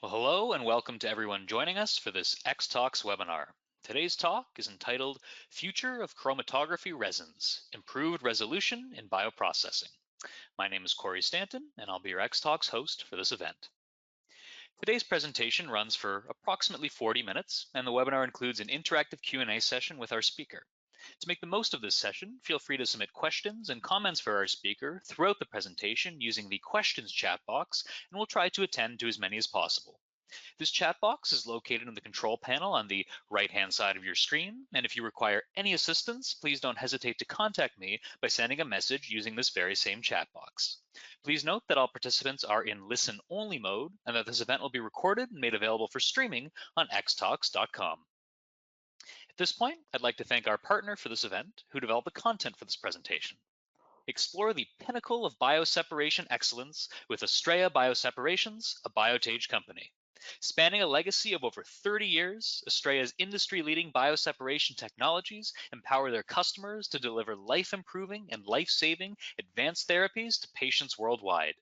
Well, hello and welcome to everyone joining us for this X Talks webinar. Today's talk is entitled Future of Chromatography Resins, Improved Resolution in Bioprocessing. My name is Corey Stanton and I'll be your X Talks host for this event. Today's presentation runs for approximately 40 minutes and the webinar includes an interactive Q&A session with our speaker. To make the most of this session, feel free to submit questions and comments for our speaker throughout the presentation using the questions chat box, and we'll try to attend to as many as possible. This chat box is located in the control panel on the right-hand side of your screen, and if you require any assistance, please don't hesitate to contact me by sending a message using this very same chat box. Please note that all participants are in listen-only mode and that this event will be recorded and made available for streaming on xtalks.com. At this point, I'd like to thank our partner for this event, who developed the content for this presentation. Explore the pinnacle of bioseparation excellence with Astrea Bioseparations, a Biotage company. Spanning a legacy of over 30 years, Astrea's industry-leading bioseparation technologies empower their customers to deliver life-improving and life-saving advanced therapies to patients worldwide.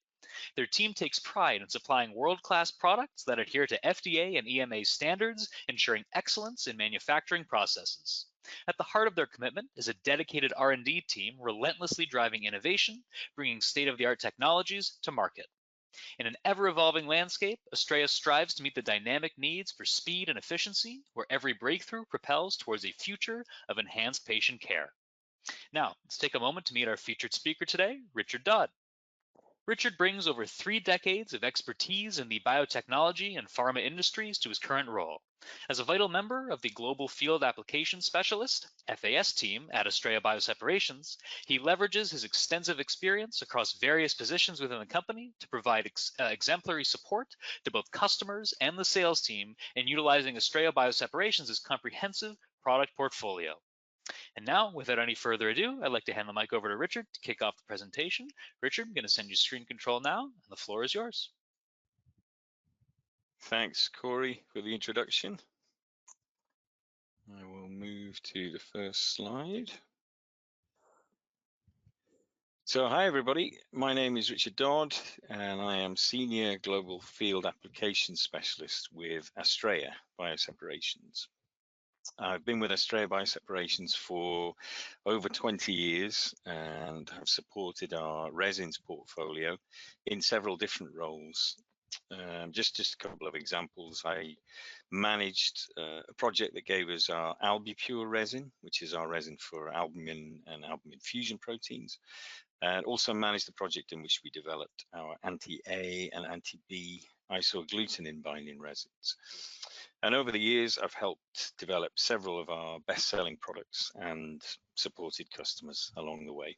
Their team takes pride in supplying world-class products that adhere to FDA and EMA standards, ensuring excellence in manufacturing processes. At the heart of their commitment is a dedicated R&D team relentlessly driving innovation, bringing state-of-the-art technologies to market. In an ever-evolving landscape, Astrea strives to meet the dynamic needs for speed and efficiency, where every breakthrough propels towards a future of enhanced patient care. Now, let's take a moment to meet our featured speaker today, Richard Dodd. Richard brings over 3 decades of expertise in the biotechnology and pharma industries to his current role. As a vital member of the Global Field Application Specialist, FAS team at Astrea Bioseparations, he leverages his extensive experience across various positions within the company to provide exemplary support to both customers and the sales team in utilizing Astrea Bioseparations' comprehensive product portfolio. And now, without any further ado, I'd like to hand the mic over to Richard to kick off the presentation. Richard, I'm going to send you screen control now, and the floor is yours. Thanks, Corey, for the introduction. I will move to the first slide. So hi, everybody. My name is Richard Dodd, and I am Senior Global Field Application Specialist with Astrea Bioseparations. I've been with Astrea Bioseparations for over 20 years and have supported our resins portfolio in several different roles. Just a couple of examples. I managed a project that gave us our AlbuPure resin, which is our resin for albumin and albumin fusion proteins, and also managed the project in which we developed our anti-A and anti-B isoagglutinin binding resins. And over the years, I've helped develop several of our best-selling products and supported customers along the way.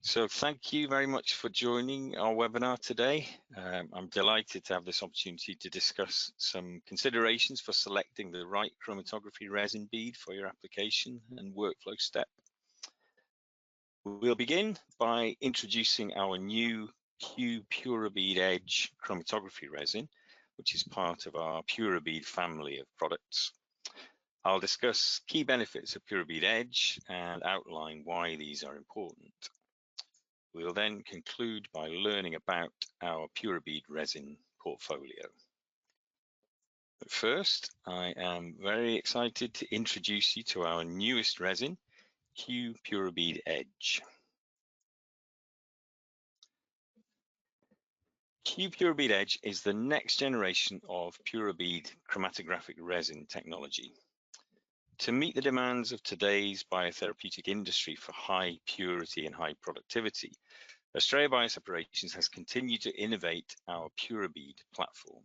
So thank you very much for joining our webinar today. I'm delighted to have this opportunity to discuss some considerations for selecting the right chromatography resin bead for your application and workflow step. We'll begin by introducing our new PuraBead Edge chromatography resin, which is part of our PuraBead family of products. I'll discuss key benefits of PuraBead Edge and outline why these are important. We'll then conclude by learning about our PuraBead resin portfolio. But first, I am very excited to introduce you to our newest resin, PuraBead Edge. PuraBead Edge is the next generation of PuraBead chromatographic resin technology. To meet the demands of today's biotherapeutic industry for high purity and high productivity, Astrea Bioseparations has continued to innovate our PuraBead platform.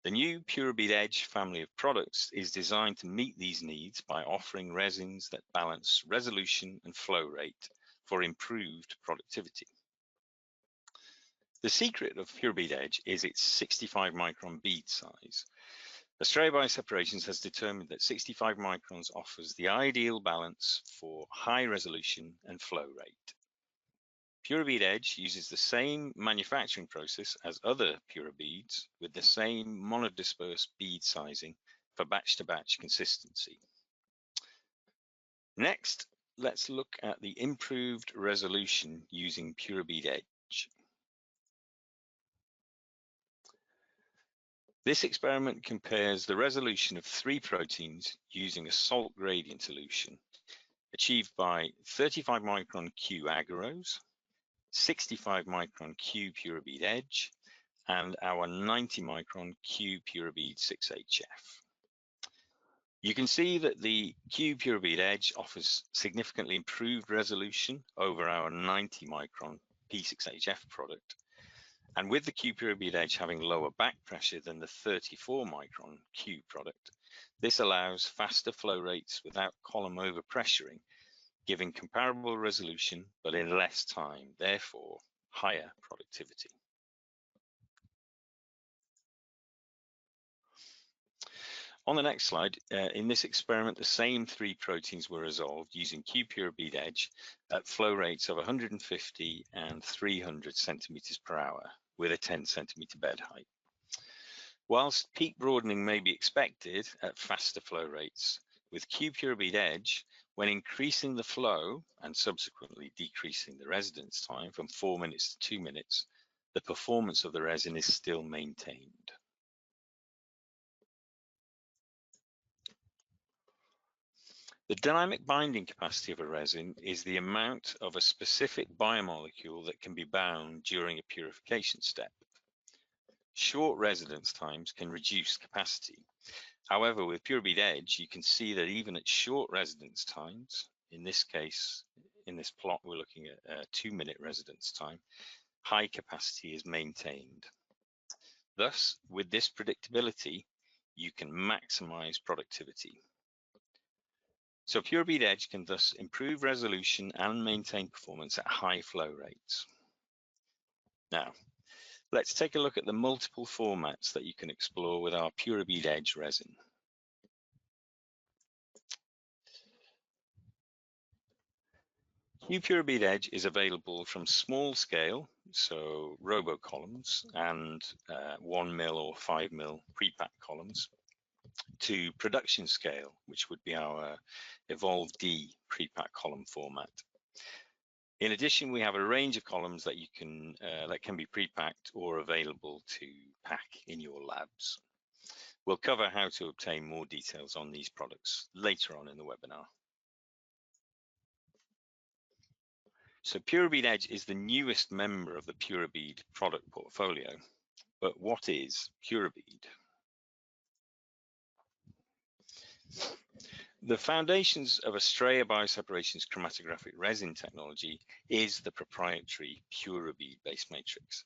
The new PuraBead Edge family of products is designed to meet these needs by offering resins that balance resolution and flow rate for improved productivity. The secret of PuraBead Edge is its 65 micron bead size. Astrea Bioseparations has determined that 65 microns offers the ideal balance for high resolution and flow rate. PuraBead Edge uses the same manufacturing process as other PuraBeads with the same monodispersed bead sizing for batch-to-batch consistency. Next, let's look at the improved resolution using PuraBead Edge. This experiment compares the resolution of 3 proteins using a salt gradient solution achieved by 35 micron Q Agarose, 65 micron Q PuraBead Edge, and our 90 micron Q PuraBead 6HF. You can see that the Q PuraBead Edge offers significantly improved resolution over our 90 micron P6HF product. And with the Q PuraBead Edge having lower back pressure than the 34 micron Q product, this allows faster flow rates without column overpressuring, giving comparable resolution but in less time, therefore higher productivity. On the next slide, in this experiment, the same 3 proteins were resolved using Q PuraBead Edge at flow rates of 150 and 300 centimeters per hour with a 10 centimeter bed height. Whilst peak broadening may be expected at faster flow rates, with Q PuraBead Edge, when increasing the flow and subsequently decreasing the residence time from 4 minutes to 2 minutes, the performance of the resin is still maintained. The dynamic binding capacity of a resin is the amount of a specific biomolecule that can be bound during a purification step. Short residence times can reduce capacity. However, with PuraBead Edge, you can see that even at short residence times, in this case, in this plot, we're looking at a 2-minute residence time, high capacity is maintained. Thus, with this predictability, you can maximize productivity. So PuraBead Edge can thus improve resolution and maintain performance at high flow rates. Now, let's take a look at the multiple formats that you can explore with our PuraBead Edge resin. Q PuraBead Edge is available from small scale, so robo columns and 1 mil or 5 mil pre-pack columns, to production scale, which would be our Evolve D pre-pack column format. In addition, we have a range of columns that you can that can be pre-packed or available to pack in your labs. We'll cover how to obtain more details on these products later on in the webinar. So PuraBead Edge is the newest member of the PuraBead product portfolio, but what is PuraBead? The foundations of Astrea Bioseparations chromatographic resin technology is the proprietary PuraBead base matrix.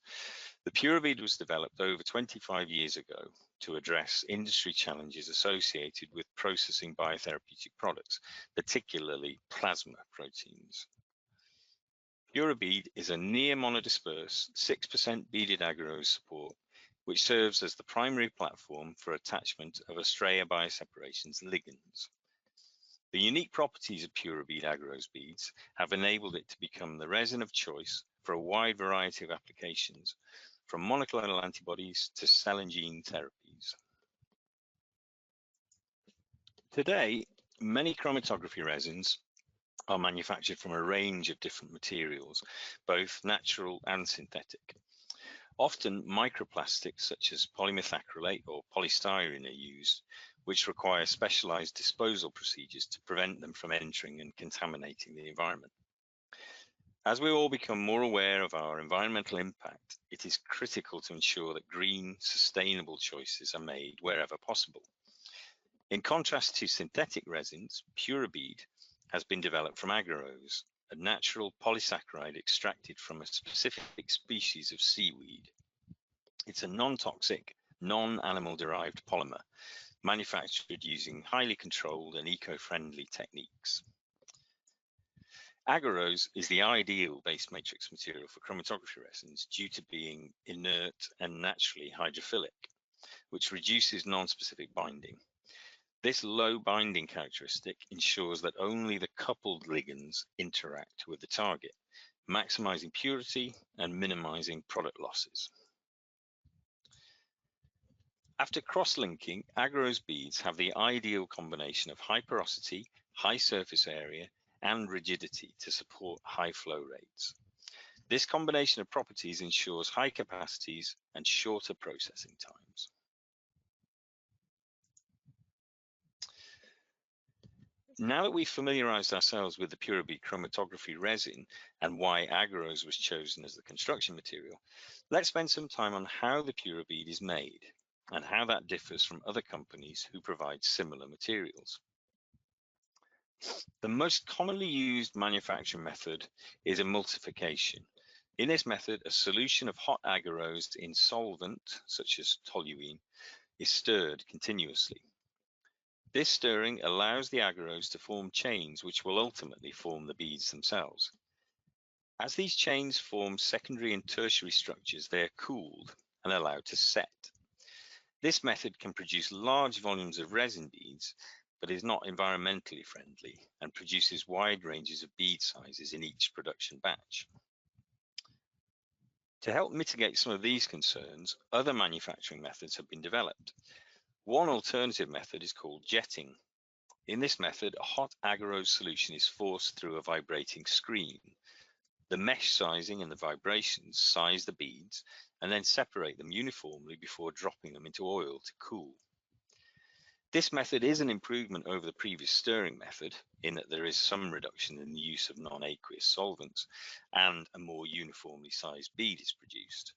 The PuraBead was developed over 25 years ago to address industry challenges associated with processing biotherapeutic products, particularly plasma proteins. PuraBead is a near monodispersed 6% beaded agarose support, which serves as the primary platform for attachment of Astrea Bioseparations ligands. The unique properties of PuraBead agarose beads have enabled it to become the resin of choice for a wide variety of applications, from monoclonal antibodies to cell and gene therapies. Today, many chromatography resins are manufactured from a range of different materials, both natural and synthetic. Often microplastics such as polymethacrylate or polystyrene are used, which require specialized disposal procedures to prevent them from entering and contaminating the environment. As we all become more aware of our environmental impact, it is critical to ensure that green, sustainable choices are made wherever possible. In contrast to synthetic resins, PuraBead has been developed from Agarose, a natural polysaccharide extracted from a specific species of seaweed. It's a non-toxic, non-animal derived polymer manufactured using highly controlled and eco-friendly techniques. Agarose is the ideal base matrix material for chromatography resins due to being inert and naturally hydrophilic, which reduces non-specific binding. This low binding characteristic ensures that only the coupled ligands interact with the target, maximizing purity and minimizing product losses. After cross-linking, Agarose beads have the ideal combination of high porosity, high surface area, and rigidity to support high flow rates. This combination of properties ensures high capacities and shorter processing times. Now that we've familiarized ourselves with the PuraBead chromatography resin and why Agarose was chosen as the construction material, let's spend some time on how the PuraBead is made and how that differs from other companies who provide similar materials. The most commonly used manufacturing method is emulsification. In this method, a solution of hot agarose in solvent, such as toluene, is stirred continuously. This stirring allows the agarose to form chains which will ultimately form the beads themselves. As these chains form secondary and tertiary structures, they are cooled and allowed to set. This method can produce large volumes of resin beads, but is not environmentally friendly and produces wide ranges of bead sizes in each production batch. To help mitigate some of these concerns, other manufacturing methods have been developed. One alternative method is called jetting. In this method, a hot agarose solution is forced through a vibrating screen. The mesh sizing and the vibrations size the beads and then separate them uniformly before dropping them into oil to cool. This method is an improvement over the previous stirring method in that there is some reduction in the use of non-aqueous solvents and a more uniformly sized bead is produced.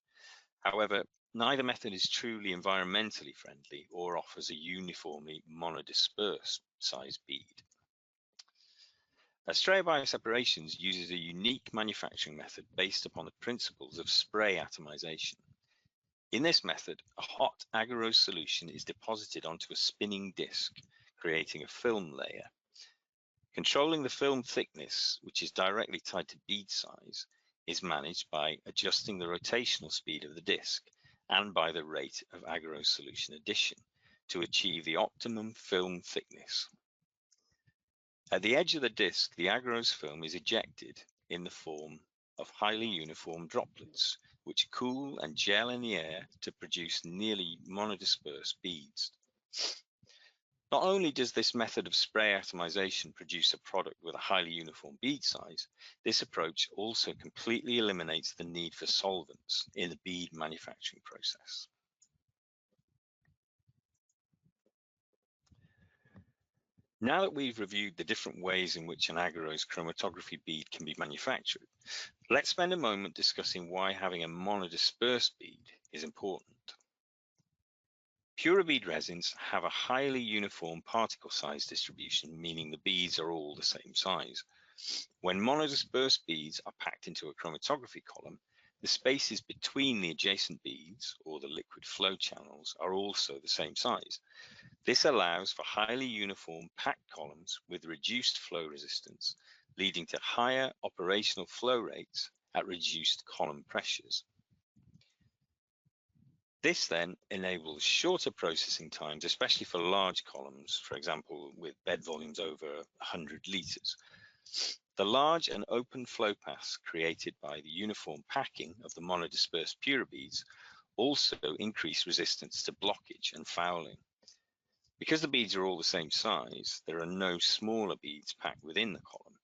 However, neither method is truly environmentally friendly or offers a uniformly monodispersed sized bead. Astrea Bioseparations uses a unique manufacturing method based upon the principles of spray atomization. In this method, a hot agarose solution is deposited onto a spinning disc, creating a film layer. Controlling the film thickness, which is directly tied to bead size, is managed by adjusting the rotational speed of the disc and by the rate of agarose solution addition to achieve the optimum film thickness. At the edge of the disc, the agarose film is ejected in the form of highly uniform droplets, which cool and gel in the air to produce nearly monodispersed beads. Not only does this method of spray atomization produce a product with a highly uniform bead size, this approach also completely eliminates the need for solvents in the bead manufacturing process. Now that we've reviewed the different ways in which an agarose chromatography bead can be manufactured, let's spend a moment discussing why having a monodispersed bead is important. PuraBead resins have a highly uniform particle size distribution, meaning the beads are all the same size. When monodispersed beads are packed into a chromatography column, the spaces between the adjacent beads, or the liquid flow channels, are also the same size. This allows for highly uniform packed columns with reduced flow resistance, leading to higher operational flow rates at reduced column pressures. This then enables shorter processing times, especially for large columns, for example, with bed volumes over 100 liters. The large and open flow paths created by the uniform packing of the monodispersed PuraBeads also increase resistance to blockage and fouling. Because the beads are all the same size, there are no smaller beads packed within the column.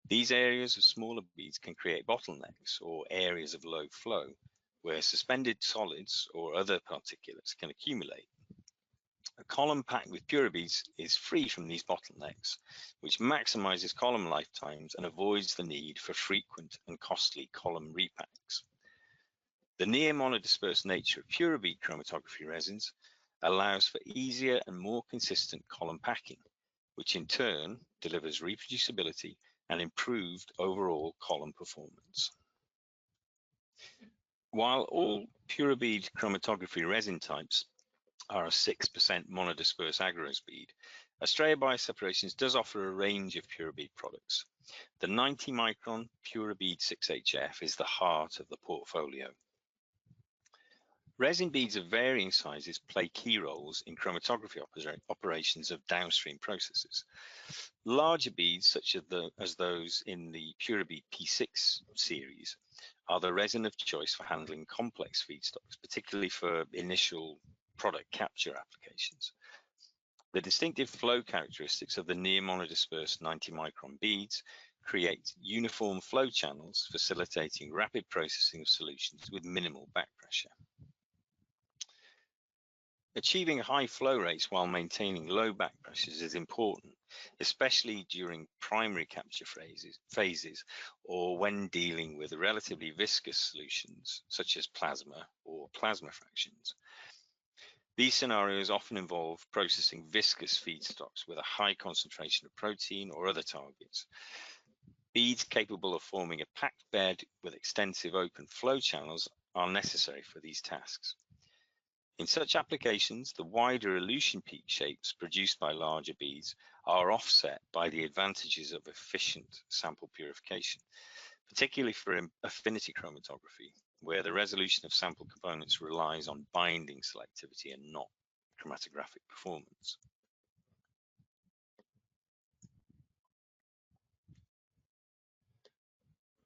These areas of smaller beads can create bottlenecks or areas of low flow, where suspended solids or other particulates can accumulate. A column packed with PuraBeads is free from these bottlenecks, which maximizes column lifetimes and avoids the need for frequent and costly column repacks. The near monodispersed nature of PuraBead chromatography resins allows for easier and more consistent column packing, which in turn delivers reproducibility and improved overall column performance. While all PuraBead chromatography resin types are a 6% monodispersed agarose bead, Astrea Bioseparations does offer a range of PuraBead products. The 90 micron PuraBead 6HF is the heart of the portfolio. Resin beads of varying sizes play key roles in chromatography operations of downstream processes. Larger beads, such as those in the PuraBead P6 series, are the resin of choice for handling complex feedstocks, particularly for initial product capture applications. The distinctive flow characteristics of the near monodispersed 90 micron beads create uniform flow channels, facilitating rapid processing of solutions with minimal back pressure. Achieving high flow rates while maintaining low back pressures is important, especially during primary capture phases or when dealing with relatively viscous solutions such as plasma or plasma fractions. These scenarios often involve processing viscous feedstocks with a high concentration of protein or other targets. Beads capable of forming a packed bed with extensive open flow channels are necessary for these tasks. In such applications, the wider elution peak shapes produced by larger beads are offset by the advantages of efficient sample purification, particularly for affinity chromatography, where the resolution of sample components relies on binding selectivity and not chromatographic performance.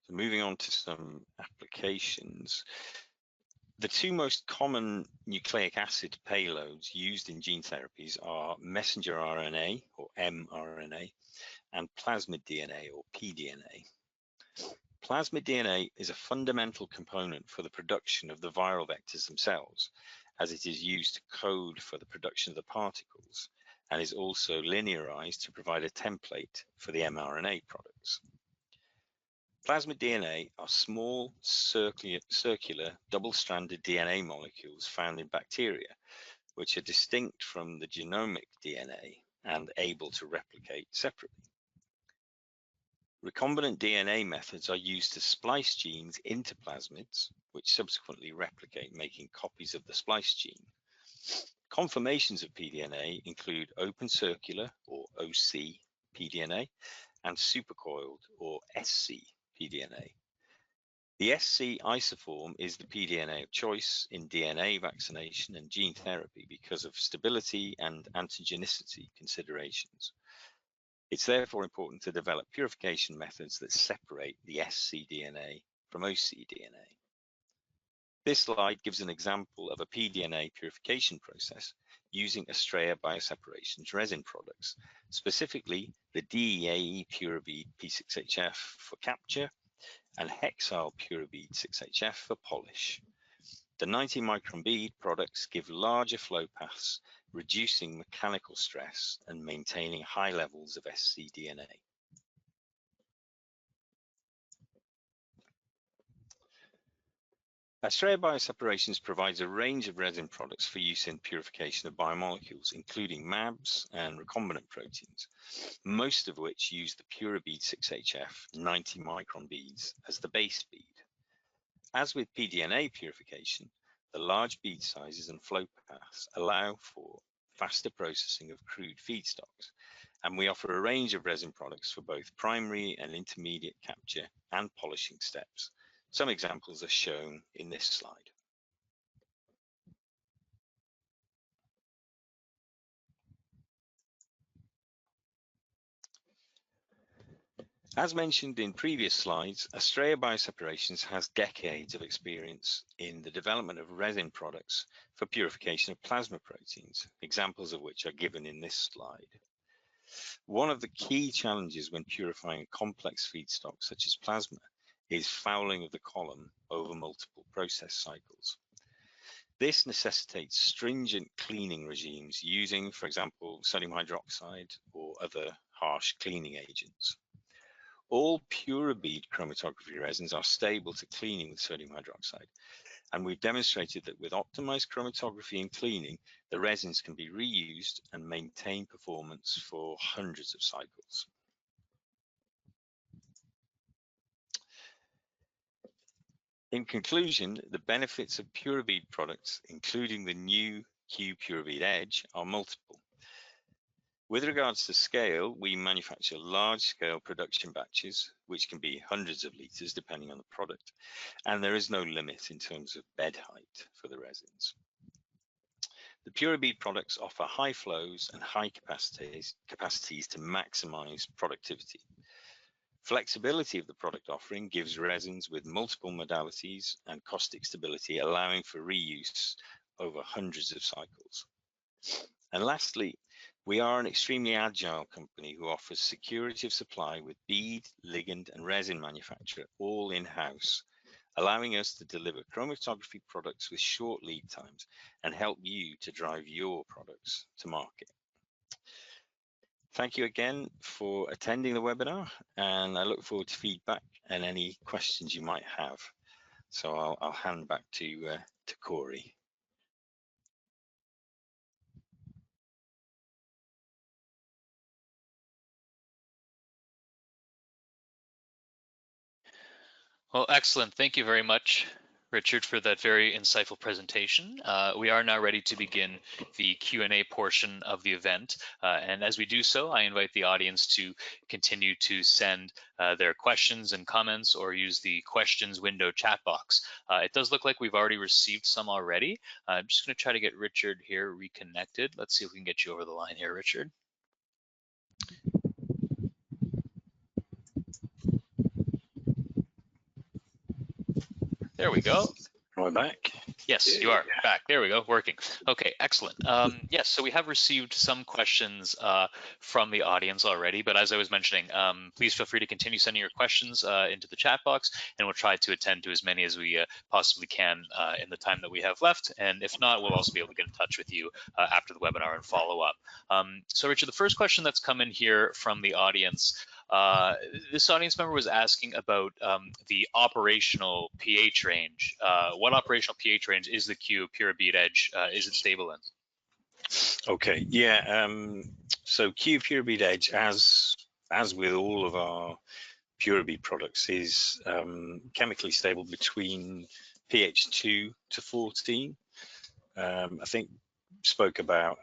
So moving on to some applications. The two most common nucleic acid payloads used in gene therapies are messenger RNA, or mRNA, and plasmid DNA, or pDNA. Plasmid DNA is a fundamental component for the production of the viral vectors themselves, as it is used to code for the production of the particles, and is also linearized to provide a template for the mRNA products. Plasmid DNA are small, circular, double-stranded DNA molecules found in bacteria, which are distinct from the genomic DNA and able to replicate separately. Recombinant DNA methods are used to splice genes into plasmids, which subsequently replicate, making copies of the spliced gene. Conformations of pDNA include open circular, or OC, pDNA, and supercoiled, or SC, pDNA. The SC isoform is the pDNA of choice in DNA vaccination and gene therapy because of stability and antigenicity considerations. It's therefore important to develop purification methods that separate the SC DNA from OC DNA. This slide gives an example of a pDNA purification process using Astrea Bioseparations resin products, specifically the DEAE PuraBead P6HF for capture and Hexyl PuraBead 6HF for polish. The 90 micron bead products give larger flow paths, reducing mechanical stress and maintaining high levels of scDNA. Astrea Bioseparations provides a range of resin products for use in purification of biomolecules, including MABs and recombinant proteins, most of which use the PuraBead 6HF 90 micron beads as the base bead. As with pDNA purification, the large bead sizes and flow paths allow for faster processing of crude feedstocks, and we offer a range of resin products for both primary and intermediate capture and polishing steps. Some examples are shown in this slide. As mentioned in previous slides, Astrea Bioseparations has decades of experience in the development of resin products for purification of plasma proteins, examples of which are given in this slide. One of the key challenges when purifying a complex feedstock such as plasma is fouling of the column over multiple process cycles. This necessitates stringent cleaning regimes using, for example, sodium hydroxide or other harsh cleaning agents. All PuraBead chromatography resins are stable to cleaning with sodium hydroxide, and we've demonstrated that with optimized chromatography and cleaning, the resins can be reused and maintain performance for hundreds of cycles. In conclusion, the benefits of PuraBead products, including the new Q PuraBead Edge, are multiple. With regards to scale, we manufacture large-scale production batches, which can be hundreds of liters depending on the product, and there is no limit in terms of bed height for the resins. The PuraBead products offer high flows and high capacities to maximize productivity. Flexibility of the product offering gives resins with multiple modalities and caustic stability, allowing for reuse over hundreds of cycles. And lastly, we are an extremely agile company who offers security of supply with bead, ligand, and resin manufacture all in-house, allowing us to deliver chromatography products with short lead times and help you to drive your products to market. Thank you again for attending the webinar, and I look forward to feedback and any questions you might have. So I'll hand back to Corey. Well, excellent. Thank you very much, Richard, for that very insightful presentation. We are now ready to begin the Q&A portion of the event. And as we do so, I invite the audience to continue to send their questions and comments or use the questions window chat box. It does look like we've already received some already. I'm just going to try to get Richard here reconnected. Let's see if we can get you over the line here, Richard. There we go. Am I back? Yes, you are back. There we go, working. Okay, excellent. Yes, so we have received some questions from the audience already, but as I was mentioning, please feel free to continue sending your questions into the chat box, and we'll try to attend to as many as we possibly can in the time that we have left. And if not, we'll also be able to get in touch with you after the webinar and follow up. So Richard, the first question that's come in here from the audience, this audience member was asking about the operational pH range. What operational pH range is the PuraBead Edge? Is it stable in? Okay, yeah. So PuraBead Edge, as with all of our PuraBead products, is chemically stable between pH 2 to 14. I think spoke about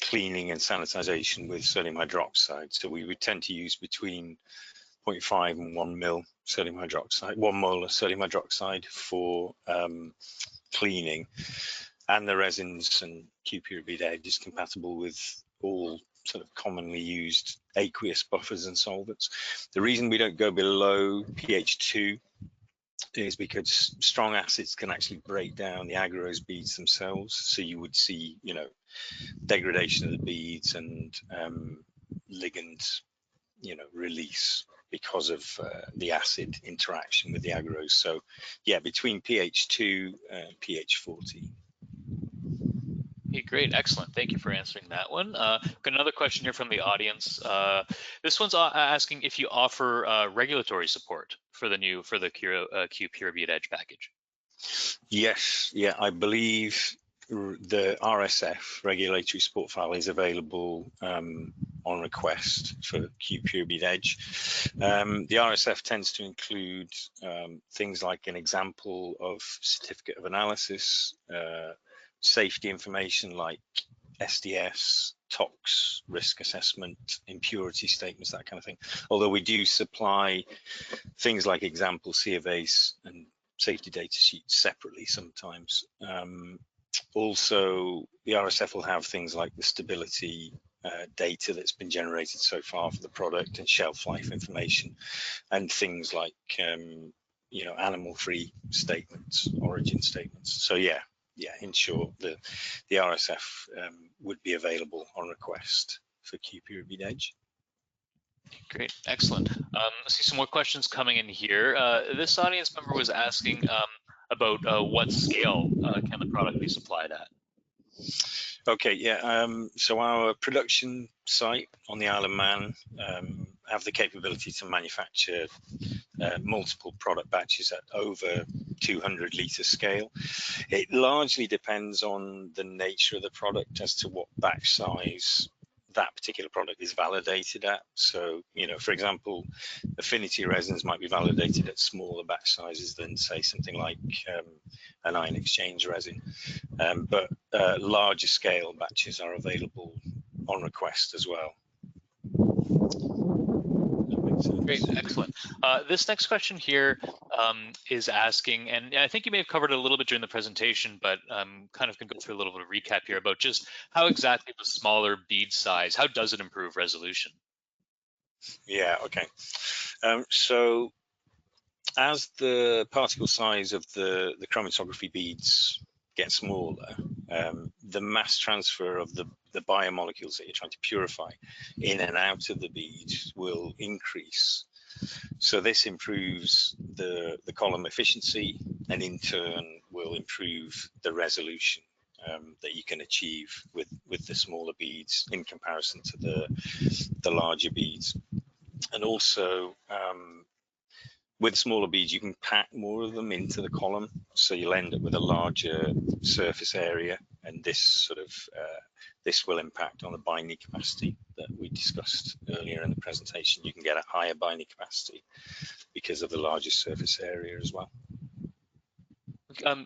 cleaning and sanitization with sodium hydroxide. So we would tend to use between 0.5 and 1 mil sodium hydroxide, 1 mole of sodium hydroxide for cleaning. And the resins and PuraBead Edge is compatible with all sort of commonly used aqueous buffers and solvents. The reason we don't go below pH 2 is because strong acids can actually break down the Agarose beads themselves. So you would see, you know, degradation of the beads and ligand, you know, release because of the acid interaction with the Agarose. So yeah, between pH 2 and pH 14. Okay, great, excellent. Thank you for answering that one. Got another question here from the audience. This one's asking if you offer regulatory support for the PuraBead Edge package. Yes, yeah, I believe the RSF regulatory support file is available on request for PuraBead Edge. The RSF tends to include things like an example of certificate of analysis, safety information like SDS, tox, risk assessment, impurity statements, that kind of thing. Although we do supply things like example CFAs and safety data sheets separately sometimes. Also, the RSF will have things like the stability data that's been generated so far for the product and shelf life information, and things like you know, animal-free statements, origin statements. So yeah, in short, the RSF would be available on request for PuraBead Edge. Great, excellent. I see some more questions coming in here. This audience member was asking about what scale can the product be supplied at? Okay, yeah, so our production site on the Isle of Man have the capability to manufacture multiple product batches at over 200 litre scale. It largely depends on the nature of the product as to what batch size that particular product is validated at. So, you know, for example, affinity resins might be validated at smaller batch sizes than, say, something like an ion exchange resin. But larger scale batches are available on request as well. Great, excellent. This next question here is asking, and I think you may have covered it a little bit during the presentation, but kind of can go through a little bit of recap here about just how exactly the smaller bead size, how does it improve resolution? Yeah, okay. So as the particle size of the chromatography beads get smaller, the mass transfer of the biomolecules that you're trying to purify in and out of the bead will increase. So this improves the column efficiency and in turn will improve the resolution. that you can achieve with the smaller beads in comparison to the larger beads. And also with smaller beads, you can pack more of them into the column, so you'll end up with a larger surface area, and this will impact on the binding capacity that we discussed earlier in the presentation. You can get a higher binding capacity because of the larger surface area as well.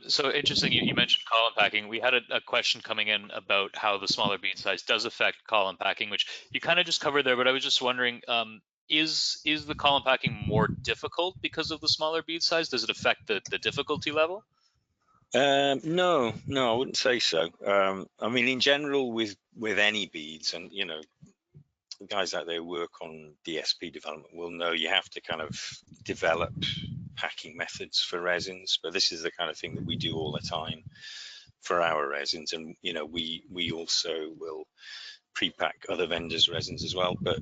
So interesting, you mentioned column packing. We had a question coming in about how the smaller bead size does affect column packing, which you kind of just covered there, but I was just wondering, is the column packing more difficult because of the smaller bead size? Does it affect the difficulty level? No, I wouldn't say so. I mean, in general, with any beads, and you know, the guys out there who work on DSP development will know you have to kind of develop packing methods for resins, but this is the kind of thing that we do all the time for our resins, and you know, we also will pre-pack other vendors' resins as well. But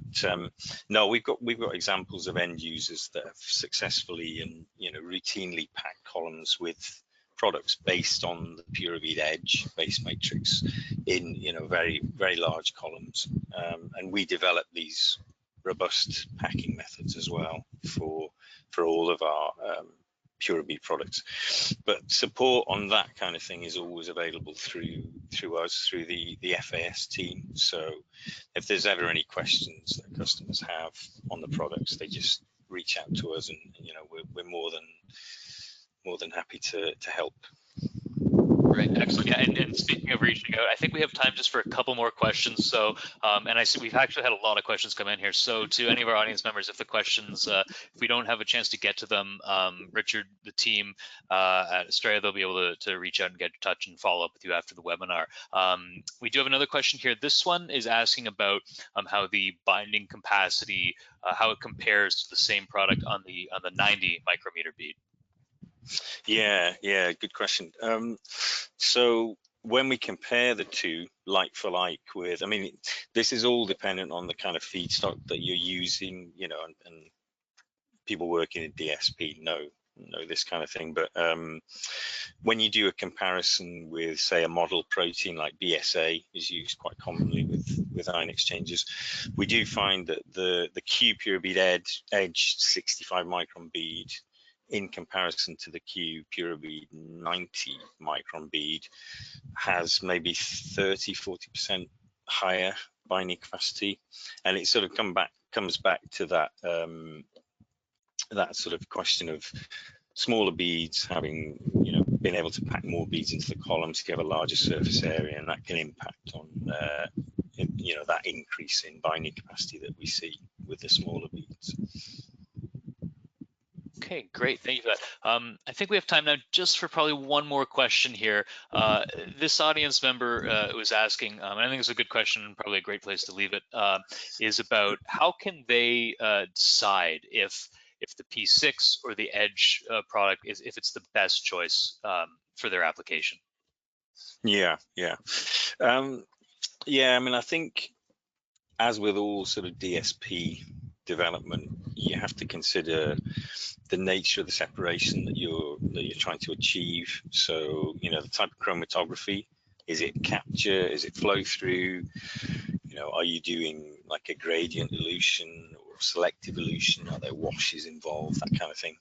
no, we've got examples of end users that have successfully and you know routinely packed columns with products based on the PuraBead Edge base matrix in you know very large columns, and we develop these robust packing methods as well for all of our PuraBead products. But support on that kind of thing is always available through us, through the FAS team. So if there's ever any questions that customers have on the products, they just reach out to us, and you know we're more than happy to help. Right, excellent. Yeah, and speaking of reaching out, I think we have time just for a couple more questions. So, and I see we've actually had a lot of questions come in here. So to any of our audience members, if the questions, if we don't have a chance to get to them, Richard, the team at Astrea, they'll be able to reach out and get in touch and follow up with you after the webinar. We do have another question here. This one is asking about how the binding capacity, how it compares to the same product on the 90 micrometer bead. Yeah, good question. So when we compare the two like for like with, I mean, this is all dependent on the kind of feedstock that you're using, you know, and people working in DSP know this kind of thing. But when you do a comparison with, say, a model protein like BSA is used quite commonly with ion exchanges, we do find that the Q PuraBead Edge 65 micron bead in comparison to the Q PuraBead 90 micron bead has maybe 30–40% higher binding capacity, and it sort of comes back to that that sort of question of smaller beads having, you know, being able to pack more beads into the columns to have a larger surface area, and that can impact on you know, that increase in binding capacity that we see with the smaller beads. Okay, great. Thank you for that. I think we have time now just for probably one more question here. This audience member was asking, and I think it's a good question and probably a great place to leave it, is about how can they decide if the P6 or the Edge product is, if it's the best choice for their application? Yeah. I mean, I think as with all sort of DSP development, you have to consider the nature of the separation that you're trying to achieve. So, you know, the type of chromatography, is it capture, is it flow through, you know, are you doing like a gradient elution or selective elution, are there washes involved, that kind of thing.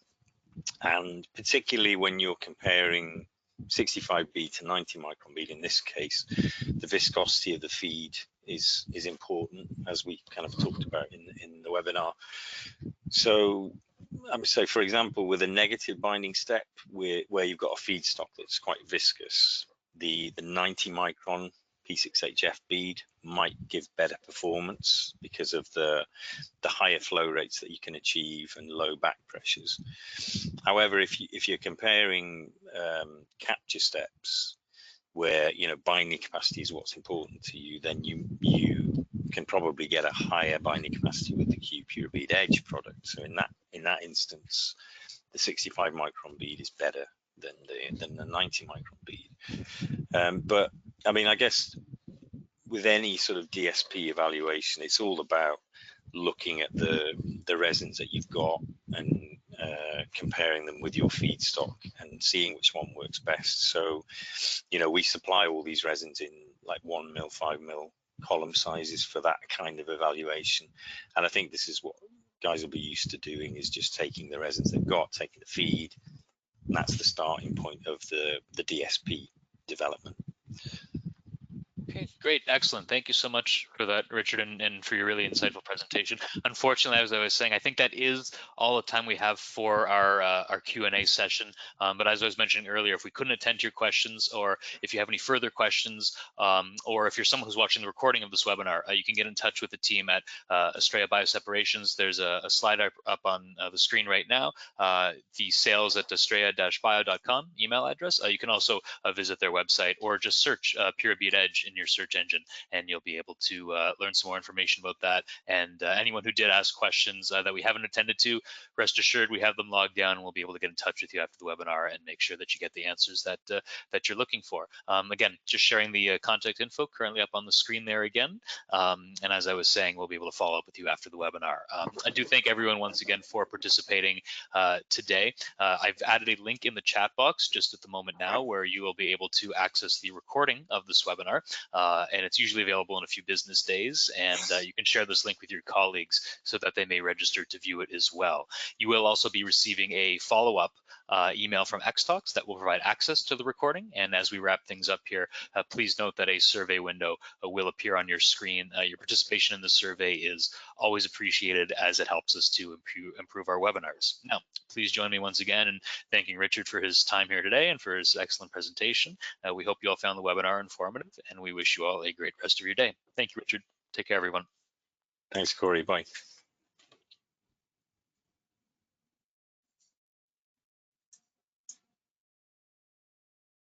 And particularly when you're comparing 65 bead to 90 micron bead, in this case, the viscosity of the feed is important, as we kind of talked about in the webinar. So I would say, for example, with a negative binding step where you've got a feedstock that's quite viscous, the 90 micron P6HF bead might give better performance because of the higher flow rates that you can achieve and low back pressures. However, if you're comparing capture steps where, you know, binding capacity is what's important to you, then you can probably get a higher binding capacity with the Q PuraBead Edge product. So in that instance, the 65 micron bead is better than the 90 micron bead. But I mean, I guess with any sort of DSP evaluation, it's all about looking at the resins that you've got and comparing them with your feedstock and seeing which one works best. So, you know, we supply all these resins in like 1 mil, 5 mil column sizes for that kind of evaluation. And I think this is what guys will be used to doing, is just taking the resins they've got, taking the feed, and that's the starting point of the DSP development. Okay, great, excellent. Thank you so much for that, Richard, and for your really insightful presentation. Unfortunately, as I was saying, I think that is all the time we have for our Q&A session. But as I was mentioning earlier, if we couldn't attend to your questions, or if you have any further questions, or if you're someone who's watching the recording of this webinar, you can get in touch with the team at Astrea Bioseparations. There's a slide up on the screen right now, the sales@astrea-bio.com email address. You can also visit their website, or just search PuraBead Edge in your search engine, and you'll be able to learn some more information about that. And anyone who did ask questions that we haven't attended to, rest assured we have them logged down, and we'll be able to get in touch with you after the webinar and make sure that you get the answers that that you're looking for. Again, just sharing the contact info currently up on the screen there again. And as I was saying, we'll be able to follow up with you after the webinar. I do thank everyone once again for participating today. I've added a link in the chat box just at the moment now, where you will be able to access the recording of this webinar. And it's usually available in a few business days, and you can share this link with your colleagues so that they may register to view it as well. You will also be receiving a follow-up email from Xtalks that will provide access to the recording. And as we wrap things up here, please note that a survey window will appear on your screen. Your participation in the survey is always appreciated, as it helps us to improve our webinars. Now, please join me once again in thanking Richard for his time here today and for his excellent presentation. We hope you all found the webinar informative, and we wish you all a great rest of your day. Thank you, Richard. Take care, everyone. Thanks, Corey. Bye.